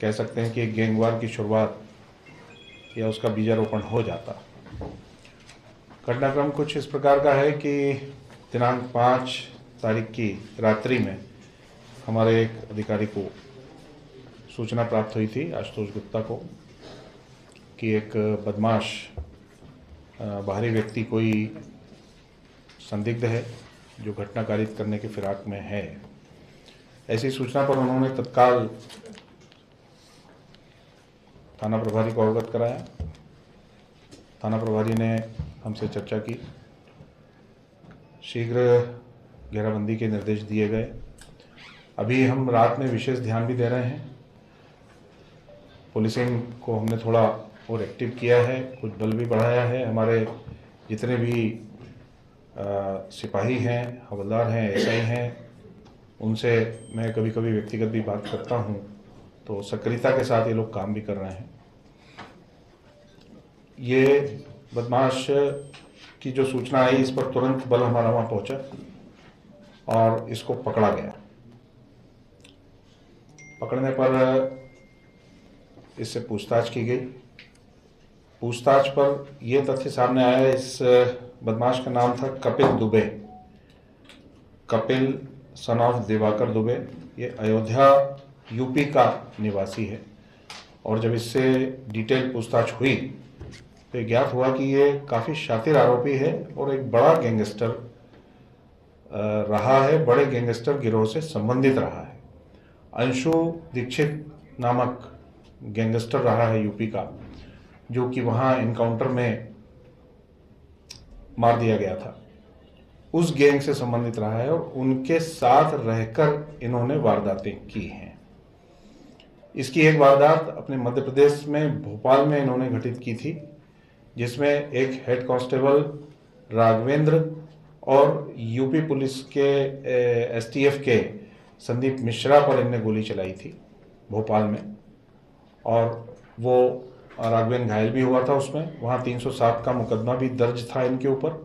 कह सकते हैं कि एक गैंगवार की शुरुआत या उसका बीजारोपण हो जाता। घटनाक्रम कुछ इस प्रकार का है कि दिनांक 5 तारीख की रात्रि में हमारे एक अधिकारी को सूचना प्राप्त हुई थी, आशुतोष गुप्ता को, कि एक बदमाश बाहरी व्यक्ति कोई संदिग्ध है जो घटना कारित करने के फिराक में है। ऐसी सूचना पर उन्होंने तत्काल थाना प्रभारी को अवगत कराया। थाना प्रभारी ने हमसे चर्चा की, शीघ्र घेराबंदी के निर्देश दिए गए। अभी हम रात में विशेष ध्यान भी दे रहे हैं। पुलिसिंग को हमने थोड़ा और एक्टिव किया है, कुछ बल भी बढ़ाया है। हमारे जितने भी सिपाही हैं, हवलदार हैं, एसआई हैं, उनसे मैं कभी कभी व्यक्तिगत भी बात करता हूं, तो सक्रियता के साथ ये लोग काम भी कर रहे हैं। ये बदमाश की जो सूचना आई, इस पर तुरंत बल हमारा वहाँ पहुंचा और इसको पकड़ा गया। पकड़ने पर इससे पूछताछ की गई। पूछताछ पर यह तथ्य सामने आया, इस बदमाश का नाम था कपिल दुबे, कपिल सन ऑफ दिवाकर दुबे। ये अयोध्या यूपी का निवासी है और जब इससे डिटेल पूछताछ हुई तो ज्ञात हुआ कि ये काफ़ी शातिर आरोपी है और एक बड़ा गैंगस्टर रहा है, बड़े गैंगस्टर गिरोह से संबंधित रहा है। अंशु दीक्षित नामक गैंगस्टर रहा है यूपी का, जो कि वहाँ इनकाउंटर में मार दिया गया था। उस गैंग से संबंधित रहा है और उनके साथ रहकर इन्होंने वारदातें की हैं। इसकी एक वारदात अपने मध्य प्रदेश में भोपाल में इन्होंने घटित की थी, जिसमें एक हेड कांस्टेबल राघवेंद्र और यूपी पुलिस के एसटीएफ के संदीप मिश्रा पर इनने गोली चलाई थी भोपाल में, और वो राघवेंद्र घायल भी हुआ था उसमें। वहाँ 307 का मुकदमा भी दर्ज था इनके ऊपर।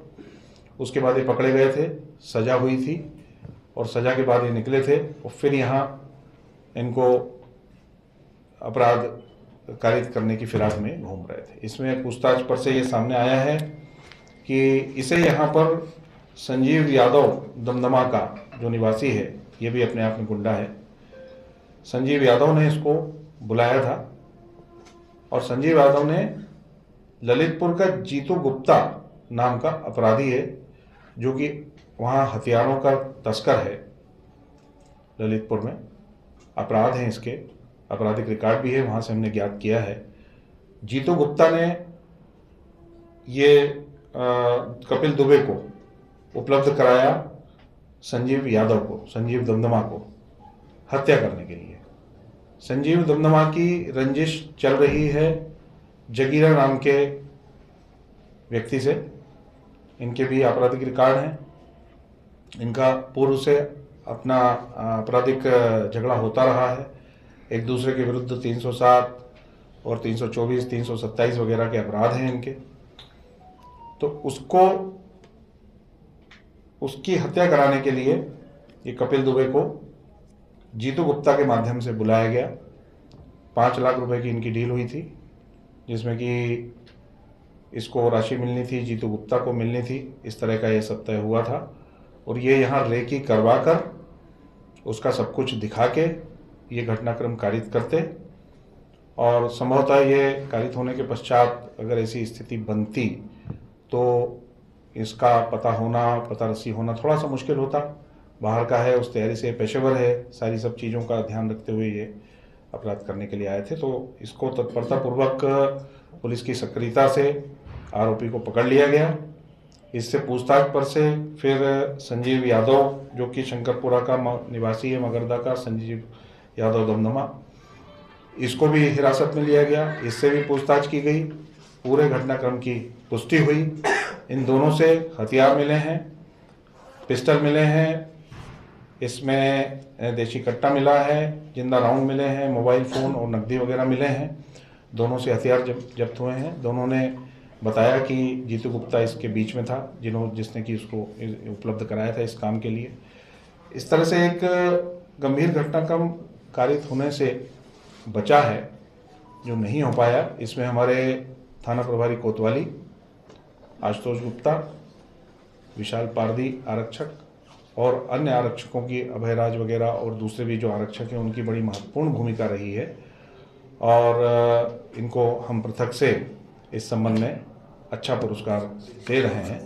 उसके बाद ये पकड़े गए थे, सजा हुई थी और सजा के बाद ये निकले थे और फिर यहाँ इनको अपराध कारित करने की फिराक में घूम रहे थे। इसमें पूछताछ पर से ये सामने आया है कि इसे यहाँ पर संजीव यादव दमदमा का जो निवासी है, ये भी अपने आप में गुंडा है, संजीव यादव ने इसको बुलाया था और संजीव यादव ने ललितपुर का जीतू गुप्ता नाम का अपराधी है, जो कि वहाँ हथियारों का तस्कर है। ललितपुर में अपराध हैं इसके, आपराधिक रिकॉर्ड भी है, वहाँ से हमने ज्ञात किया है। जीतू गुप्ता ने ये कपिल दुबे को उपलब्ध कराया संजीव यादव को, संजीव दमदमा को हत्या करने के लिए। संजीव दमदमा की रंजिश चल रही है जगीरा नाम के व्यक्ति से। इनके भी आपराधिक रिकॉर्ड हैं। इनका पूर्व से अपना आपराधिक झगड़ा होता रहा है, एक दूसरे के विरुद्ध 307 और 324, 327 वगैरह के अपराध हैं इनके। तो उसकी हत्या कराने के लिए ये कपिल दुबे को जीतू गुप्ता के माध्यम से बुलाया गया। 5 लाख रुपए की इनकी डील हुई थी, जिसमें कि इसको राशि मिलनी थी, जीतू गुप्ता को मिलनी थी। इस तरह का ये सब तय हुआ था और ये यहाँ रेकी करवा कर उसका सब कुछ दिखा के ये घटनाक्रम कारित करते और संभवतः ये कारित होने के पश्चात अगर ऐसी स्थिति बनती तो इसका पता रसी होना थोड़ा सा मुश्किल होता। बाहर का है, उस तैयारी से पेशेवर है, सारी सब चीज़ों का ध्यान रखते हुए ये अपराध करने के लिए आए थे। तो इसको तत्परतापूर्वक पुलिस की सक्रियता से आरोपी को पकड़ लिया गया। इससे पूछताछ पर से फिर संजीव यादव, जो कि शंकरपुरा का निवासी है, मगरदा का संजीव यादव दमदमा, इसको भी हिरासत में लिया गया। इससे भी पूछताछ की गई, पूरे घटनाक्रम की पुष्टि हुई। इन दोनों से हथियार मिले हैं, पिस्टल मिले हैं, इसमें देशी कट्टा मिला है, जिंदा राउंड मिले हैं, मोबाइल फ़ोन और नकदी वगैरह मिले हैं। दोनों से हथियार जब्त हुए हैं। दोनों ने बताया कि जीतू गुप्ता इसके बीच में था, जिसने कि उसको उपलब्ध कराया था इस काम के लिए। इस तरह से एक गंभीर घटनाक्रम कारित होने से बचा है, जो नहीं हो पाया, इसमें हमारे थाना प्रभारी कोतवाली, आशुतोष गुप्ता, विशाल पारदी आरक्षक और अन्य आरक्षकों की, अभयराज वगैरह और दूसरे भी जो आरक्षक हैं उनकी बड़ी महत्वपूर्ण भूमिका रही है और इनको हम पृथक से इस संबंध में अच्छा पुरस्कार दे रहे हैं।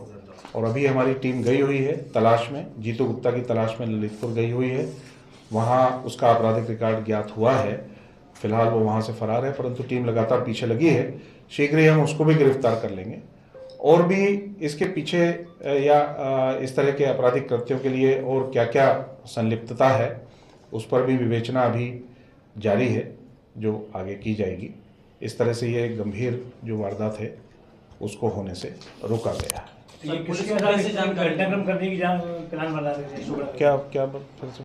और अभी हमारी टीम गई हुई है तलाश में, जीतू गुप्ता की तलाश में ललितपुर गई हुई है, वहाँ उसका आपराधिक रिकॉर्ड ज्ञात हुआ है, फिलहाल वो वहाँ से फरार है, परंतु टीम लगातार पीछे लगी है, शीघ्र ही हम उसको भी गिरफ्तार कर लेंगे। और भी इसके पीछे या इस तरह के आपराधिक कृत्यों के लिए और क्या क्या संलिप्तता है उस पर भी विवेचना अभी जारी है, जो आगे की जाएगी। इस तरह से ये गंभीर जो वारदात है उसको होने से रोका गया। ये किसके साथ जानकारी करने की प्लान बना रहे थे? क्या फिर से